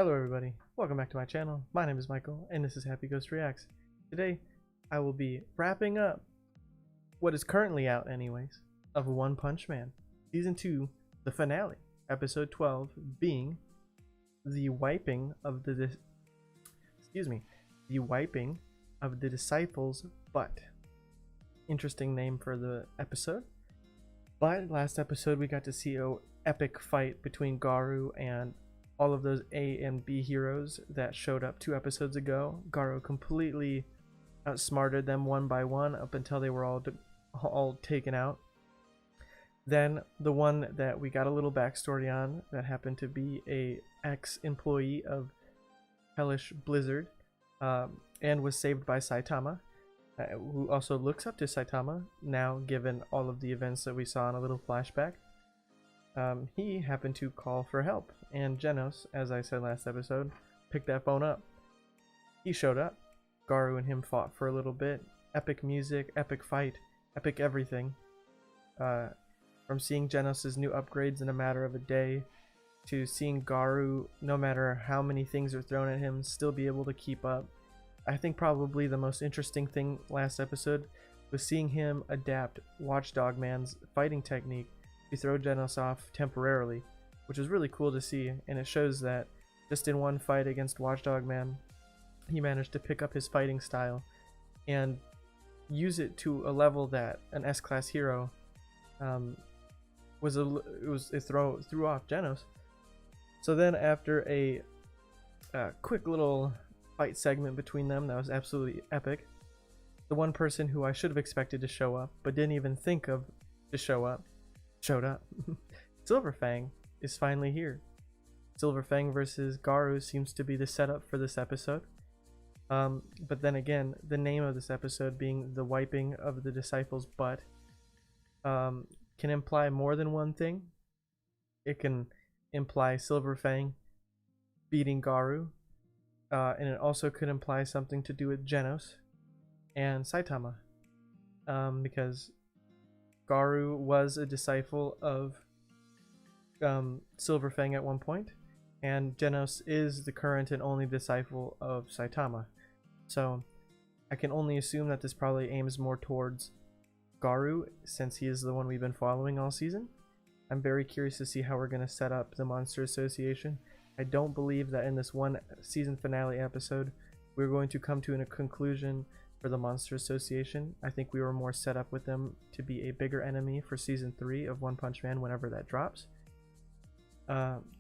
Hello everybody, welcome back to my channel. My name is Michael and this is Happy Ghost Reacts. Today I will be wrapping up what is currently out anyways of One Punch Man Season 2, the finale, Episode 12 being the wiping of the wiping of the disciples' butt. Interesting name for the episode. But last episode we got to see an epic fight between Garou and all of those A and B heroes that showed up 2 episodes ago. Garou completely outsmarted them one by one up until they were all taken out. Then the one that we got a little backstory on that happened to be a ex-employee of Hellish Blizzard and was saved by Saitama, who also looks up to Saitama now given all of the events that we saw in a little flashback. He happened to call for help, and Genos, as I said last episode, picked that phone up. He showed up. Garou and him fought for a little bit. Epic music, epic fight, epic everything. From seeing Genos' new upgrades in a matter of a day, to seeing Garou, no matter how many things are thrown at him, still be able to keep up. I think probably the most interesting thing last episode was seeing him adapt Watchdog Man's fighting technique to throw Genos off temporarily, which is really cool to see, and it shows that just in one fight against Watchdog Man, he managed to pick up his fighting style and use it to a level that an S-class hero threw off Genos. So then after a quick little fight segment between them that was absolutely epic, the one person who I should have expected to show up but didn't even think of to showed up. Silverfang is finally here. Silverfang versus Garou seems to be the setup for this episode. But then again, the name of this episode being the wiping of the disciples' butt can imply more than one thing. It can imply Silverfang beating Garou, and it also could imply something to do with Genos and Saitama, because Garou was a disciple of Silverfang at one point, and Genos is the current and only disciple of Saitama. So I can only assume that this probably aims more towards Garou, since he is the one we've been following all season. I'm very curious to see how we're going to set up the Monster Association. I don't believe that in this one season finale episode we're going to come to a conclusion for the Monster Association. I think we were more set up with them to be a bigger enemy for season 3 of One Punch Man whenever that drops,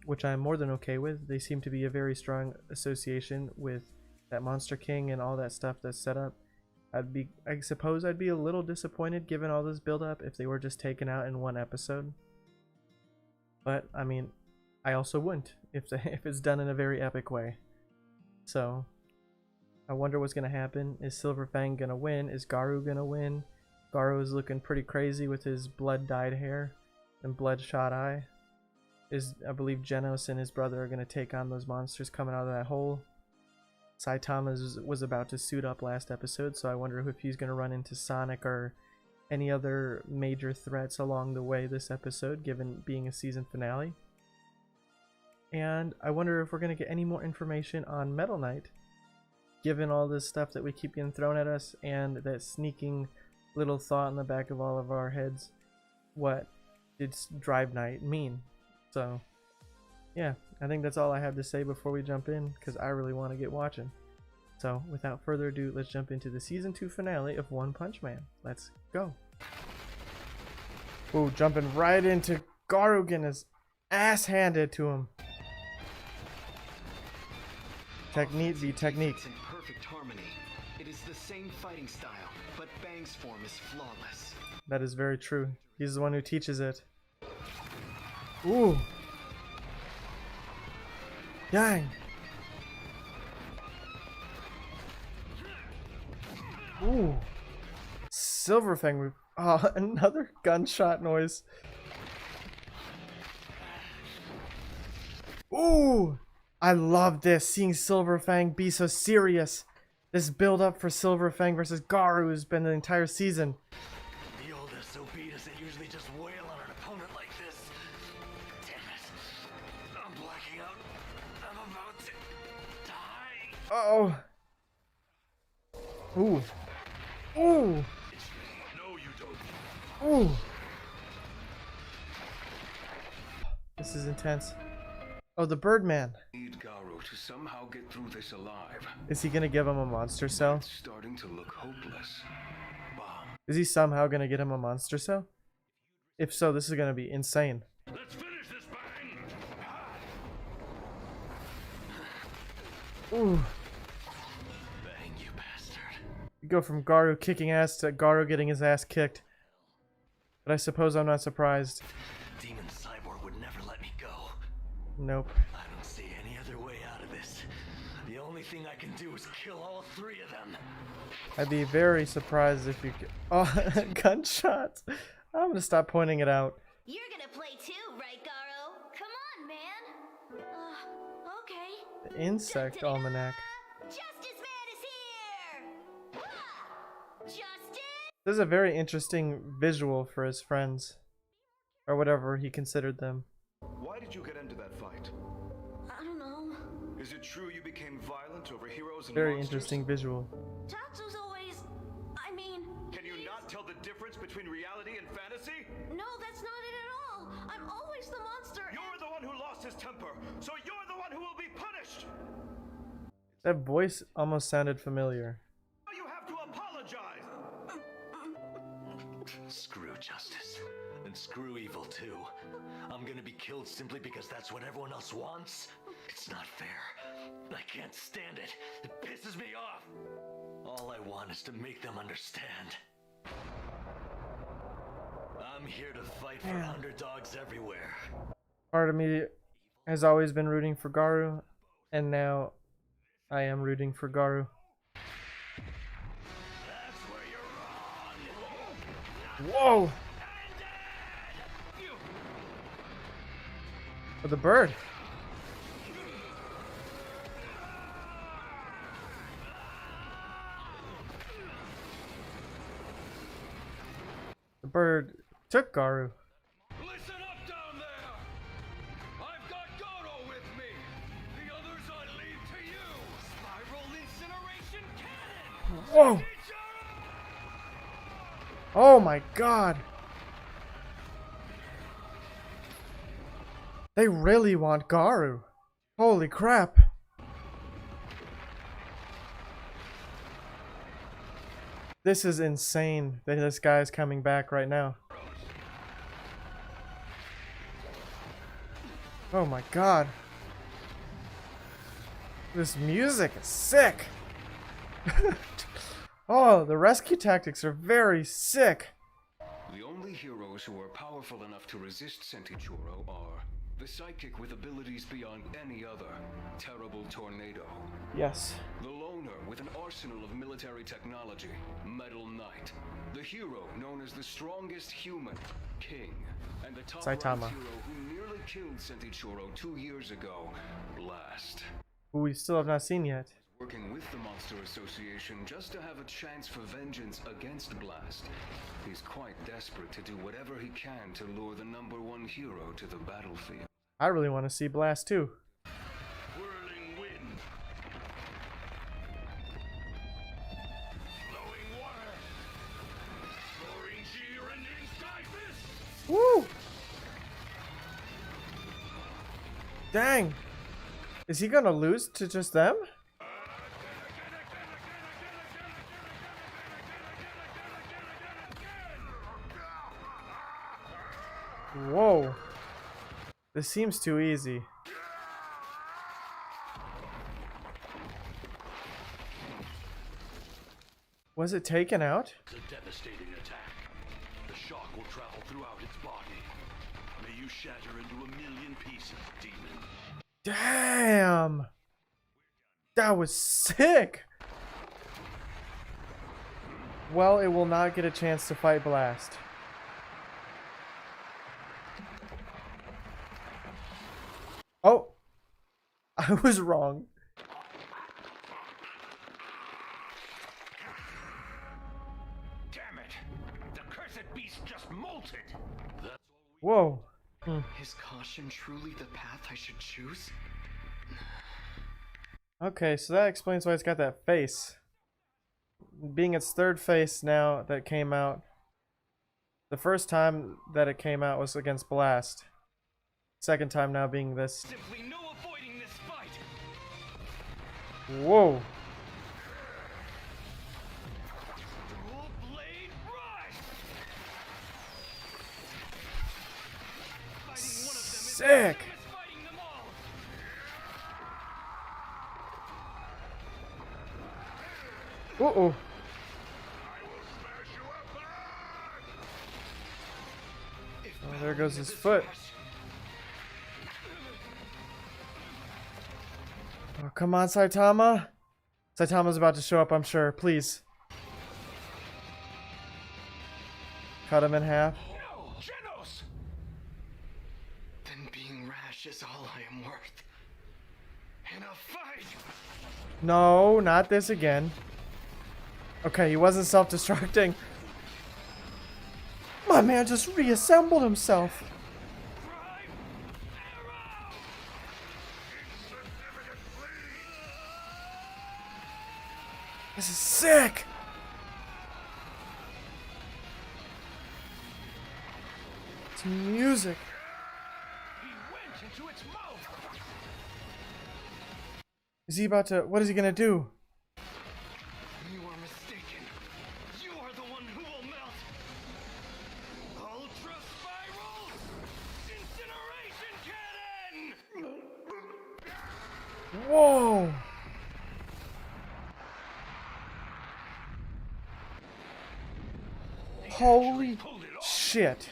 which I'm more than okay with. They seem to be a very strong association with that Monster King and all that stuff that's set up. I suppose I'd be a little disappointed given all this build up if they were just taken out in one episode, but I mean, I also wouldn't if it's done in a very epic way. So I wonder what's going to happen. Is Silverfang going to win? Is Garou going to win? Garou is looking pretty crazy with his blood-dyed hair and bloodshot eye. I believe Genos and his brother are going to take on those monsters coming out of that hole. Saitama was about to suit up last episode, so I wonder if he's going to run into Sonic or any other major threats along the way this episode, given being a season finale. And I wonder if we're going to get any more information on Metal Knight, given all this stuff that we keep getting thrown at us and that sneaking little thought in the back of all of our heads. What did Drive Night mean? So yeah, I think that's all I have to say before we jump in, because I really want to get watching. So without further ado, let's jump into the season 2 finale of One Punch Man. Let's go. Ooh, jumping right into Garou getting his ass handed to him. Technique be technique. It's in perfect harmony. It is the same fighting style, but Bang's form is flawless. That is very true. He's the one who teaches it. Ooh. Dang. Ooh. Silverfang. Oh, another gunshot noise. Ooh. I love this, seeing Silverfang be so serious. This build up for Silverfang versus Garou has been the entire season. The old SOB doesn't usually just wail on an opponent like this. Damn it. I'm blacking out. I'm about to Oh. Ooh. Ooh. No, you don't. Ooh. This is intense. Oh, the Birdman. Need Garou to somehow get through this alive. Is he gonna give him a monster cell? It's starting to look hopeless. Bomb. Is he somehow gonna get him a monster cell? If so, this is gonna be insane. Let's finish this, Bang! Ooh. Bang, you bastard. You go from Garou kicking ass to Garou getting his ass kicked. But I suppose I'm not surprised. Demon Cyborg would never let me go. Nope. I don't see any other way out of this. The only thing I can do is kill all three of them. I'd be very surprised if you could. Oh, gunshots. I'm gonna stop pointing it out. You're gonna play too, right, Garou? Come on, man. Okay. The Insect Almanac. Justice Man is here! Ah! Justice! This is a very interesting visual for his friends. Or whatever he considered them. Why did you get into that fight? I don't know. Is it true you became violent over heroes and Very monsters? interesting visual. Tatsu's always... I mean... Can you not tell the difference between reality and fantasy? No, that's not it at all. I'm always the monster. You're the one who lost his temper, so you're the one who will be punished! That voice almost sounded familiar. Now you have to apologize! Screw justice. And screw evil, too. I'm gonna be killed simply because that's what everyone else wants? It's not fair. I can't stand it. It pisses me off. All I want is to make them understand. I'm here to fight for underdogs everywhere. Part of me has always been rooting for Garou, and now I am rooting for Garou. That's where you're wrong. Whoa! Oh, the bird. The bird took Garou. Listen up down there! I've got Garou with me! The others I leave to you! Spiral Incineration Cannon! Whoa! Oh my god! They really want Garou. Holy crap. This is insane that this guy is coming back right now. Oh my god. This music is sick. Oh, the rescue tactics are very sick. The only heroes who are powerful enough to resist Centichuro are the psychic with abilities beyond any other, Terrible Tornado. Yes. The loner with an arsenal of military technology, Metal Knight. The hero known as the strongest human, King. And the top-ranked Saitama. hero who nearly killed Centichuro 2 years ago, Blast. Who we still have not seen yet. Working with the Monster Association just to have a chance for vengeance against Blast. He's quite desperate to do whatever he can to lure the #1 hero to the battlefield. I really want to see Blast too. Whirling wind. Flowing water. Soaring G-rending sky fist. Woo! Dang! Is he gonna lose to just them? Whoa. This seems too easy. Was it taken out? It's a devastating attack. The shock will travel throughout its body. May you shatter into a million pieces, demon. Damn! That was sick! Well, it will not get a chance to fight Blast. Oh! I was wrong. Damn it! The cursed beast just molted! That's Whoa. Is caution truly the path I should choose? Okay, so that explains why it's got that face. Being its third face now that came out. The first time that it came out was against Blast. Second time now being this. Simply no avoiding this fight. Whoa. Dual blade rush. Fighting one of them is Sick. the same as fighting them all. Uh-oh. Oh, there goes his foot. Oh, come on, Saitama. Saitama's about to show up, I'm sure. Please. Cut him in half. No, Genos. Then being rash is all I am worth. In a fight. No, not this again. Okay, he wasn't self-destructing. My man just reassembled himself. Prime arrow. This is sick. It's music. He went into its mouth. Is he about to... What is he gonna do? You are mistaken. You are the one who will melt. Ultra spiral incineration cannon. Whoa. Holy Pulled it off. shit.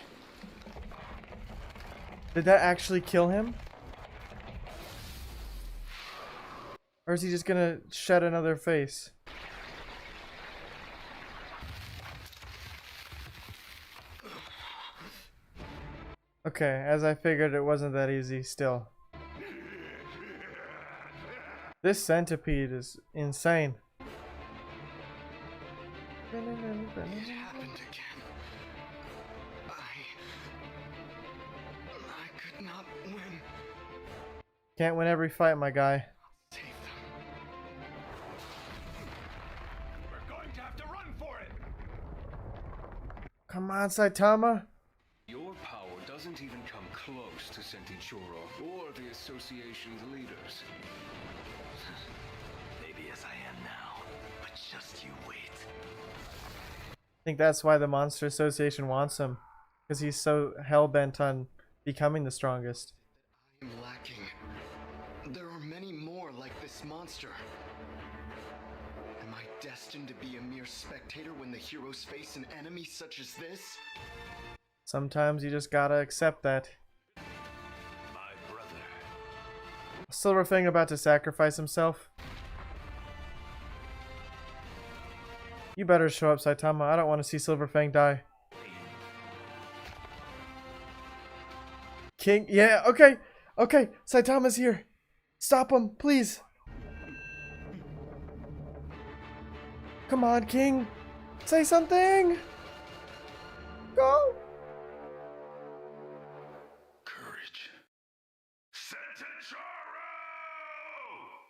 Did that actually kill him? Or is he just gonna shed another face? Okay, as I figured, it wasn't that easy still. This centipede is insane. It happened again. I could not win. Can't win every fight, my guy. Save them. We're going to have to run for it. Come on, Saitama. Your power doesn't even come close to Centichuro or the association's leaders. Maybe as I am now, but just you wait. I think that's why the Monster Association wants him. Because he's so hell-bent on becoming the strongest. I am lacking. There are many more like this monster. Am I destined to be a mere spectator when the heroes face an enemy such as this? Sometimes you just gotta accept that. My brother. Silverfang about to sacrifice himself. You better show up, Saitama. I don't want to see Silverfang die. King, yeah, okay, okay. Saitama's here. Stop him, please. Come on, King. Say something. Go. Courage. Centichuro!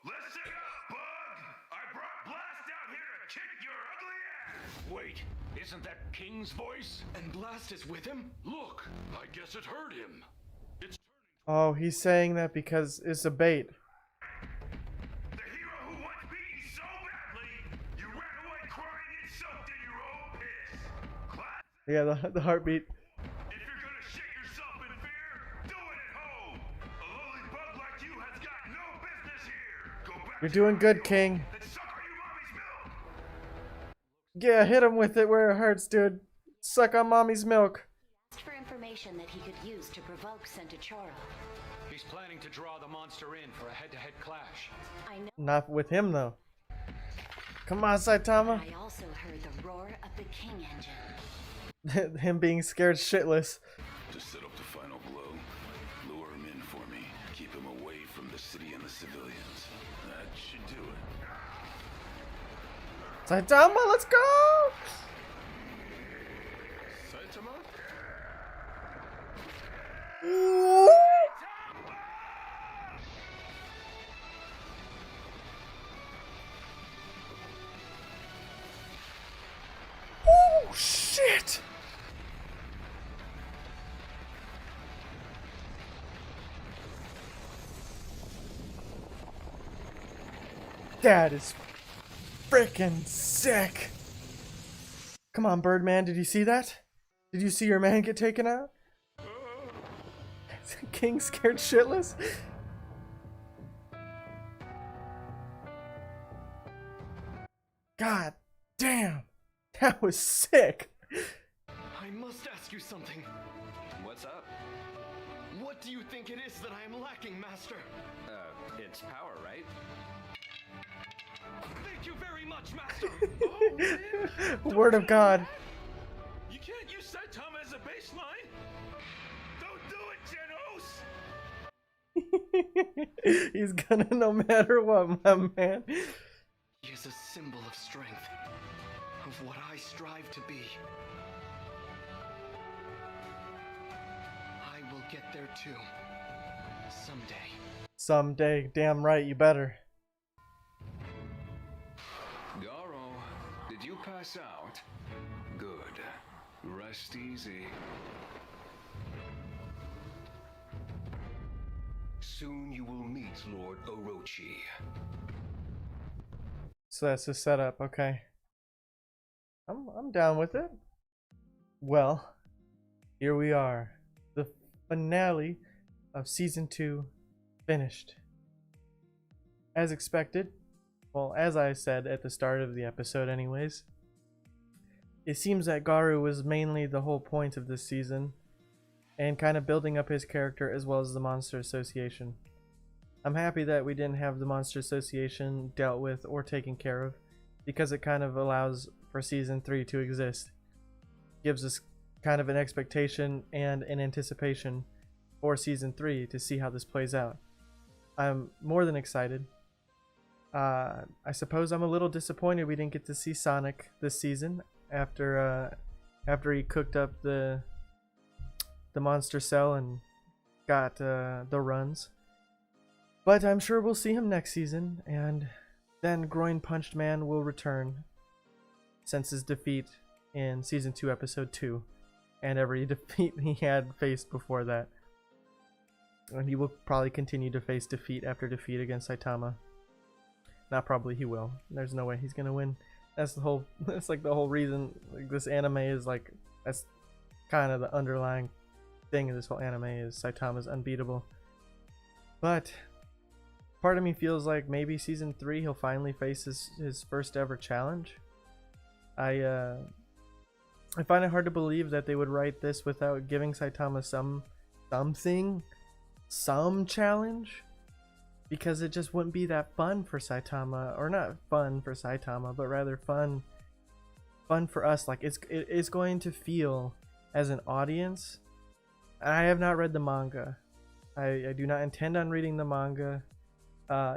Listen up, bug! I brought Blast down here to kick your ugly ass! Wait, isn't that King's voice? And Blast is with him? Look, I guess it heard him. It's Oh, he's saying that because it's a bait. the hero who once beat you so badly, you ran away crying and soaked in your own piss. Class, Yeah, the heartbeat. if you're gonna shit yourself in fear, do it at home. A lowly bug like you has got no business here. Go back You're to doing your good, home King. and suck on your mommy's milk. Yeah, hit him with it where it hurts, dude. Suck on mommy's milk. Asked for information that he could use to provoke Centichuro. He's planning to draw the monster in for a head-to-head clash. I know. Not with him, though. Come on, Saitama. I also heard the roar of the King engine. Him being scared shitless. To set up the final blow, lure him in for me, keep him away from the city and the civilians. That should do it. Saitama, let's go! Saitama? Ooh. shit! That is freaking sick! Come on, Birdman, did you see that? Did you see your man get taken out? King scared shitless? God damn! That was sick! I must ask you something. What's up? What do you think it is that I am lacking, Master? It's power, right? Thank you very much, Master! Oh, man. Word of God. You can't use Saitama as a baseline. Don't do it, Genos! He's gonna no matter what, my man. He is a symbol of strength, of what I strive to be. I will get there too. Someday. Someday, damn right, you better. Garou, did you pass out? Good. Rest easy. Soon you will meet Lord Orochi. So that's the setup, okay. I'm down with it. Well, here we are. The finale of season 2 finished. As expected, well, as I said at the start of the episode anyways, it seems that Garou was mainly the whole point of this season, and kind of building up his character as well as the Monster Association. I'm happy that we didn't have the Monster Association dealt with or taken care of, because it kind of allows for season 3 to exist. Gives us kind of an expectation and an anticipation for season 3 to see how this plays out. I'm more than excited. I suppose I'm a little disappointed we didn't get to see Sonic this season after he cooked up the monster cell and got the runs. But I'm sure we'll see him next season, and then Groin Punched Man will return since his defeat in season 2 episode 2 and every defeat he had faced before that. And he will probably continue to face defeat after defeat against Saitama. Not probably, he will. There's no way he's gonna win. That's like the whole reason like this anime is like, that's kind of the underlying thing of this whole anime is Saitama's unbeatable. But part of me feels like maybe season 3 he'll finally face his first ever challenge. I find it hard to believe that they would write this without giving Saitama some challenge, because it just wouldn't be that fun for Saitama, or not fun for Saitama, but rather fun for us. Like it's going to feel as an audience. I have not read the manga. I do not intend on reading the manga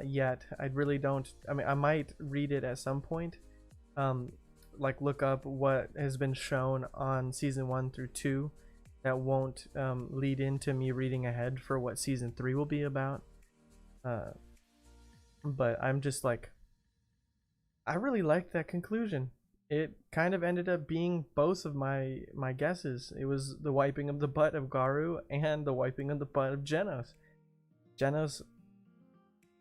yet. I really don't. I mean, I might read it at some point. Like look up what has been shown on season 1 through 2 that won't lead into me reading ahead for what season 3 will be about. But I'm just like, I really like that conclusion. It kind of ended up being both of my guesses. It was the wiping of the butt of Garou and the wiping of the butt of Genos. Genos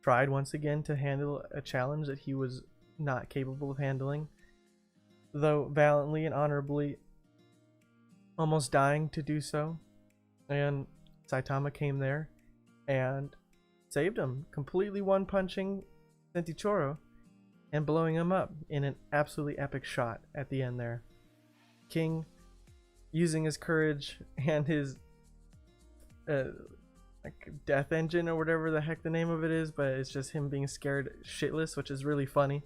tried once again to handle a challenge that he was not capable of handling, though valiantly and honorably, almost dying to do so. And Saitama came there and saved him, completely one-punching Centichuro and blowing him up in an absolutely epic shot at the end there. King, using his courage and his like death engine or whatever the heck the name of it is, but it's just him being scared shitless, which is really funny.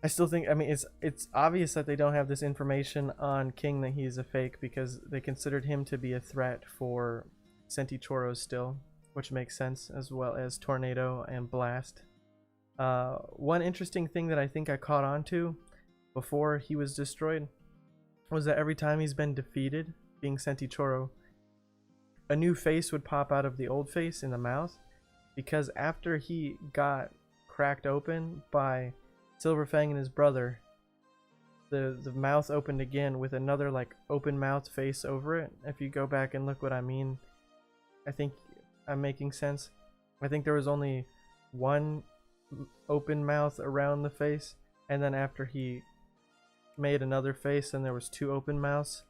I still think, I mean, it's obvious that they don't have this information on King that he's a fake, because they considered him to be a threat for Centichuro still, which makes sense, as well as Tornado and Blast. One interesting thing that I think I caught on to before he was destroyed was that every time he's been defeated, being Centichuro, a new face would pop out of the old face in the mouth, because after he got cracked open by Silverfang and his brother, the mouth opened again with another like open mouth face over it. If you go back and look what I mean, I think I'm making sense. I think there was only one open mouth around the face, and then after he made another face, and there was two open mouths,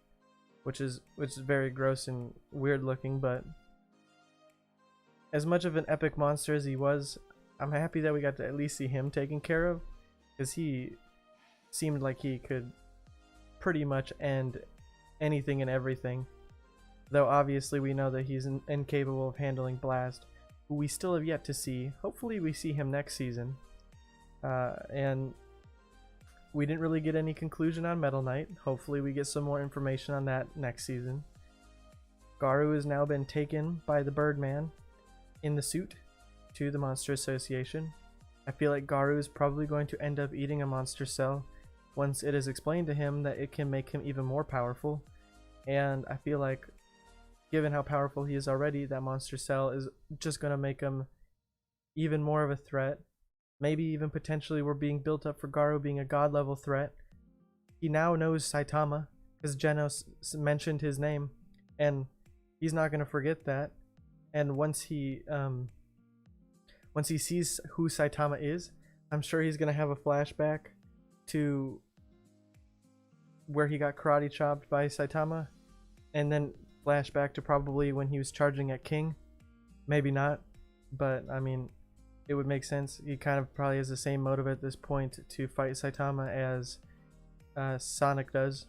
which is very gross and weird looking. But as much of an epic monster as he was, I'm happy that we got to at least see him taken care of, because he seemed like he could pretty much end anything and everything. Though obviously we know that he's incapable of handling Blast, who we still have yet to see. Hopefully we see him next season. And we didn't really get any conclusion on Metal Knight. Hopefully we get some more information on that next season. Garou has now been taken by the Birdman in the suit to the Monster Association. I feel like Garou is probably going to end up eating a monster cell once it is explained to him that it can make him even more powerful. And I feel like, given how powerful he is already, that monster cell is just going to make him even more of a threat. Maybe even potentially we're being built up for Garou being a god level threat. He now knows Saitama, because Genos mentioned his name, and he's not going to forget that. And once he sees who Saitama is, I'm sure he's going to have a flashback to where he got karate chopped by Saitama, and then flashback to probably when he was charging at King. Maybe not, but I mean, it would make sense. He kind of probably has the same motive at this point to fight Saitama as Sonic does.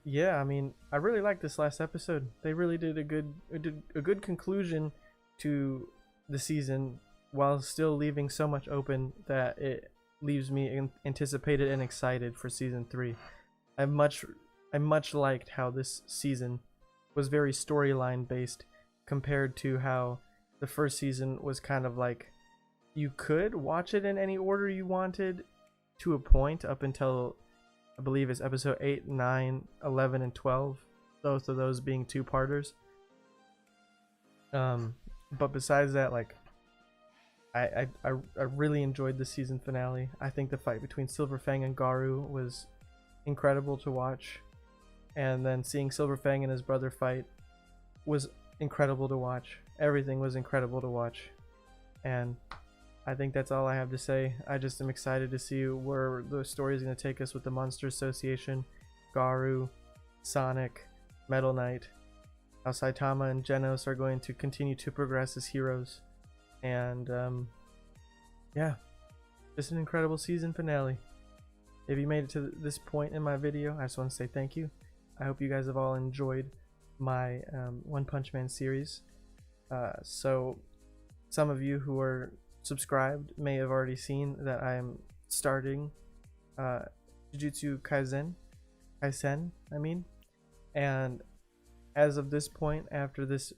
Yeah, I mean, I really liked this last episode. They really did a good conclusion to the season, while still leaving so much open that it leaves me anticipated and excited for season 3. I much liked how this season was very storyline based, compared to how the first season was kind of like you could watch it in any order you wanted to a point up until I believe it's episode 8, 9, 11, and 12, both of those being two-parters. But besides that, like, I really enjoyed the season finale. I think the fight between Silverfang and Garou was incredible to watch, and then seeing Silverfang and his brother fight was incredible to watch. Everything was incredible to watch, and I think that's all I have to say. I just am excited to see where the story is going to take us with the Monster Association, Garou, Sonic, Metal Knight, how Saitama and Genos are going to continue to progress as heroes, and yeah, just an incredible season finale. If you made it to this point in my video, I just want to say thank you. I hope you guys have all enjoyed my One Punch Man series. So some of you who are subscribed may have already seen that I am starting Jujutsu Kaisen, and as of this point, after this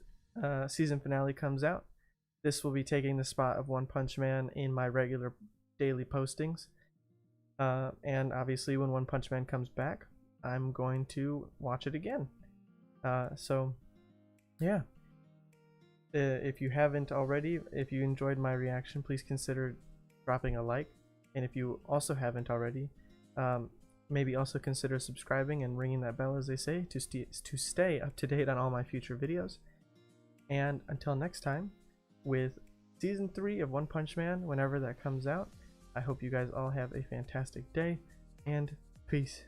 season finale comes out, this will be taking the spot of One Punch Man in my regular daily postings. And obviously when One Punch Man comes back, I'm going to watch it again. So yeah, if you haven't already, if you enjoyed my reaction, please consider dropping a like, and if you also haven't already, maybe also consider subscribing and ringing that bell, as they say, to stay up to date on all my future videos. And until next time, with season 3 of One Punch Man, whenever that comes out, I hope you guys all have a fantastic day, and peace.